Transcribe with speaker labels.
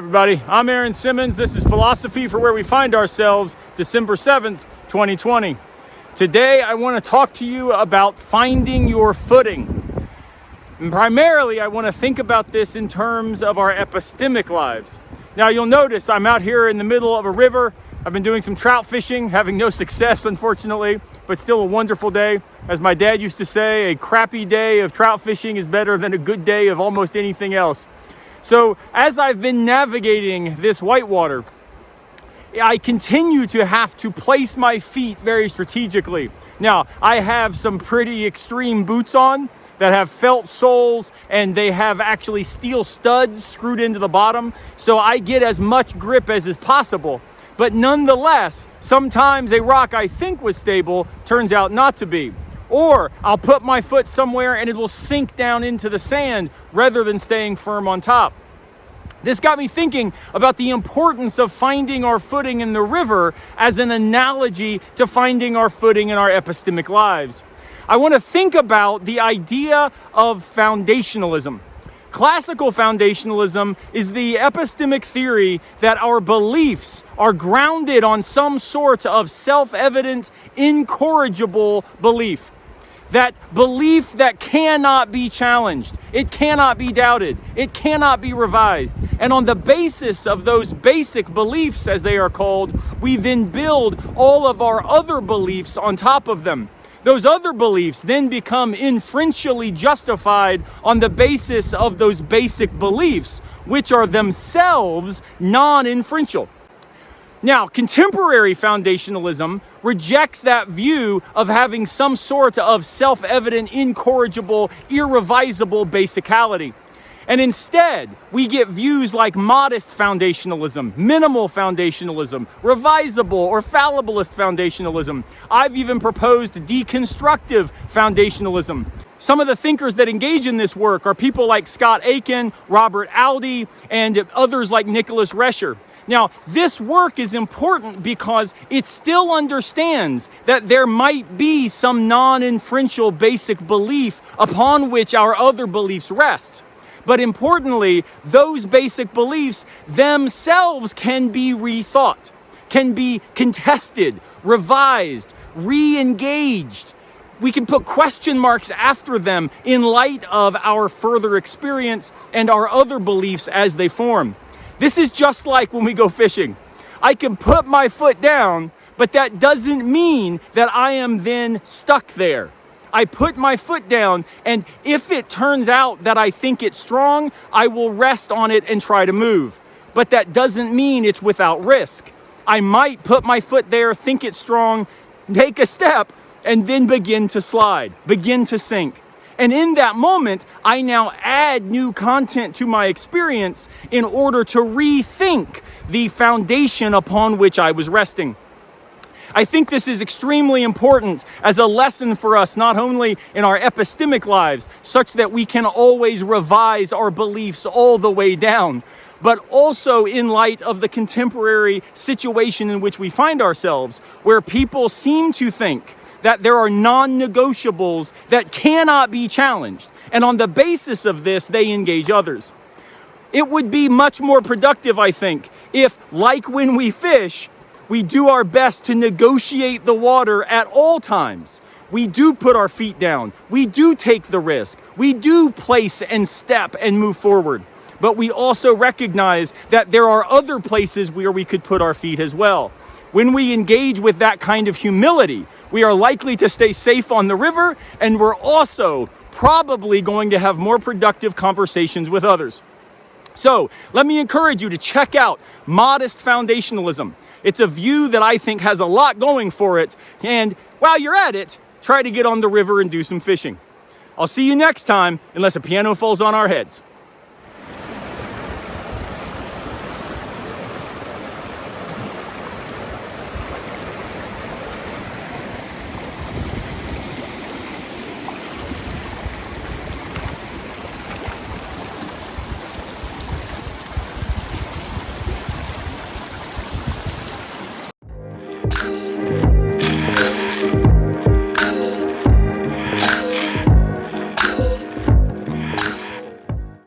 Speaker 1: everybody. I'm Simmons. This is Philosophy for Where We Find Ourselves, December 7th, 2020. Today, I want to talk to you about finding your footing. And primarily, I want to think about this in terms of our epistemic lives. Now, you'll notice I'm out here in the middle of a river. I've been doing some trout fishing, having no success, unfortunately, but still a wonderful day. As my dad used to say, a crappy day of trout fishing is better than a good day of almost anything else. So as I've been navigating this whitewater, I continue to have to place my feet very strategically. Now, I have some pretty extreme boots on that have felt soles, and they have actually steel studs screwed into the bottom, so I get as much grip as is possible. But nonetheless, sometimes a rock I think was stable turns out not to be. Or I'll put my foot somewhere and it will sink down into the sand rather than staying firm on top. This got me thinking about the importance of finding our footing in the river as an analogy to finding our footing in our epistemic lives. I want to think about the idea of foundationalism. Classical foundationalism is the epistemic theory that our beliefs are grounded on some sort of self-evident, incorrigible belief. That belief that cannot be challenged, it cannot be doubted, it cannot be revised. And on the basis of those basic beliefs, as they are called, we then build all of our other beliefs on top of them. Those other beliefs then become inferentially justified on the basis of those basic beliefs, which are themselves non-inferential. Now, contemporary foundationalism rejects that view of having some sort of self-evident, incorrigible, irrevisable basicality. And instead, we get views like modest foundationalism, minimal foundationalism, revisable or fallibilist foundationalism. I've even proposed deconstructive foundationalism. Some of the thinkers that engage in this work are people like Scott Aiken, Robert Aldi, and others like Nicholas Rescher. Now, this work is important because it still understands that there might be some non-inferential basic belief upon which our other beliefs rest. But importantly, those basic beliefs themselves can be rethought, can be contested, revised, re-engaged. We can put question marks after them in light of our further experience and our other beliefs as they form. This is just like when we go fishing. I can put my foot down, but that doesn't mean that I am then stuck there. I put my foot down, and if it turns out that I think it's strong, I will rest on it and try to move. But that doesn't mean it's without risk. I might put my foot there, think it's strong, take a step, and then begin to slide, begin to sink. And in that moment, I now add new content to my experience in order to rethink the foundation upon which I was resting. I think this is extremely important as a lesson for us, not only in our epistemic lives, such that we can always revise our beliefs all the way down, but also in light of the contemporary situation in which we find ourselves, where people seem to think that there are non-negotiables that cannot be challenged. And on the basis of this, they engage others. It would be much more productive, I think, if, like when we fish, we do our best to negotiate the water at all times. We do put our feet down. We do take the risk. We do place and step and move forward. But we also recognize that there are other places where we could put our feet as well. When we engage with that kind of humility, we are likely to stay safe on the river, and we're also probably going to have more productive conversations with others. So let me encourage you to check out modest foundationalism. It's a view that I think has a lot going for it, and while you're at it, try to get on the river and do some fishing. I'll see you next time, unless a piano falls on our heads.